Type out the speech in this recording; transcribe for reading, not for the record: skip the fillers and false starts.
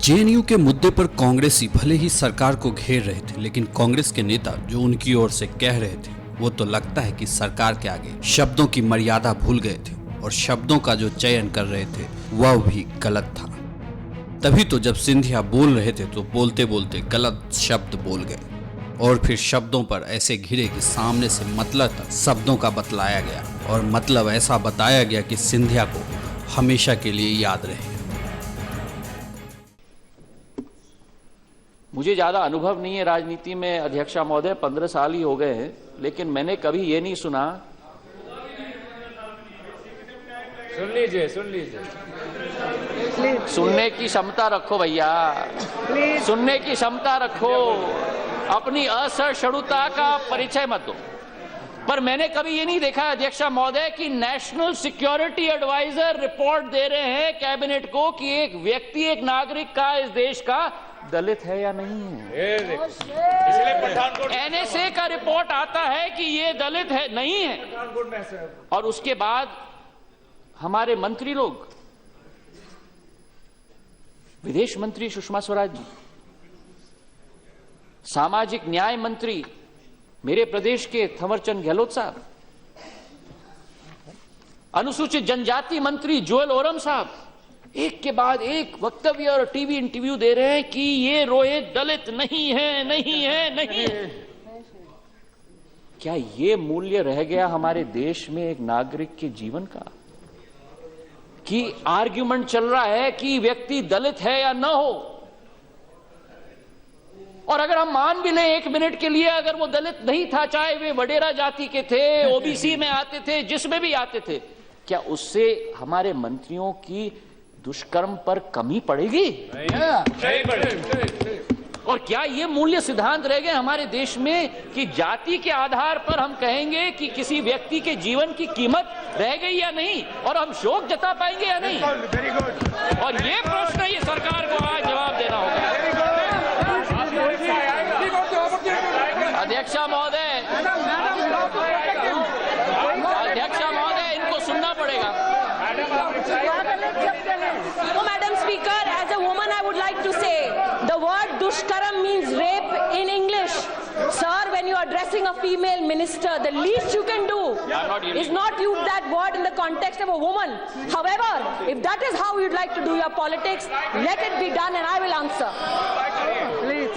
JNU के मुद्दे पर कांग्रेसी भले ही सरकार को घेर रहे थे, लेकिन कांग्रेस के नेता जो उनकी ओर से कह रहे थे वो तो लगता है कि सरकार के आगे शब्दों की मर्यादा भूल गए थे और शब्दों का जो चयन कर रहे थे वह भी गलत था। तभी तो जब सिंधिया बोल रहे थे तो बोलते बोलते गलत शब्द बोल गए और फिर शब्दों पर ऐसे घिरे कि सामने से मतलब तक शब्दों का बतलाया गया और मतलब ऐसा बताया गया कि सिंधिया को हमेशा के लिए याद रहे। मुझे ज़्यादा अनुभव नहीं है राजनीति में अध्यक्षा महोदय, 15 साल ही हो गए हैं, लेकिन मैंने कभी ये नहीं सुना। सुन लीजिए सुनने की क्षमता रखो भैया, सुनने की क्षमता रखो, अपनी असहिष्णुता का परिचय मत दो। पर मैंने कभी ये नहीं देखा अध्यक्षा महोदय कि नेशनल सिक्योरिटी एडवाइजर रिपोर्ट दे रहे हैं कैबिनेट को कि एक व्यक्ति, एक नागरिक का इस देश का दलित है या नहीं है। एनएसए का रिपोर्ट आता है कि ये दलित है नहीं है, और उसके बाद हमारे मंत्री लोग, विदेश मंत्री सुषमा स्वराज जी, सामाजिक न्याय मंत्री मेरे प्रदेश के थंवरचंद गहलोत साहब, अनुसूचित जनजाति मंत्री जोएल ओरम साहब, एक के बाद एक वक्तव्य और टीवी इंटरव्यू दे रहे हैं कि ये रोहित दलित नहीं है, नहीं है, नहीं है। क्या ये मूल्य रह गया हमारे देश में एक नागरिक के जीवन का कि आर्ग्यूमेंट चल रहा है कि व्यक्ति दलित है या न हो, और अगर हम मान भी लें एक मिनट के लिए अगर वो दलित नहीं था, चाहे वे वडेरा जाति के थे, ओबीसी में आते थे, जिसमें भी आते थे, क्या उससे हमारे मंत्रियों की दुष्कर्म पर कमी पड़ेगी? और क्या ये मूल्य सिद्धांत रह गए हमारे देश में कि जाति के आधार पर हम कहेंगे कि किसी व्यक्ति के जीवन की कीमत रह गई या नहीं, और हम शोक जता पाएंगे या नहीं? और ये प्रश्न ये सरकार को आज जवाब देना होगा। अध्यक्षा महोदय, इनको सुनना पड़ेगा। Madam Speaker, as a woman I would like to say, the word dushkaram means rape in English. Sir, when you are addressing a female minister, the least you can do is not use that word in the context of a woman. However, if that is how you'd like to do your politics, let it be done and I will answer. Please.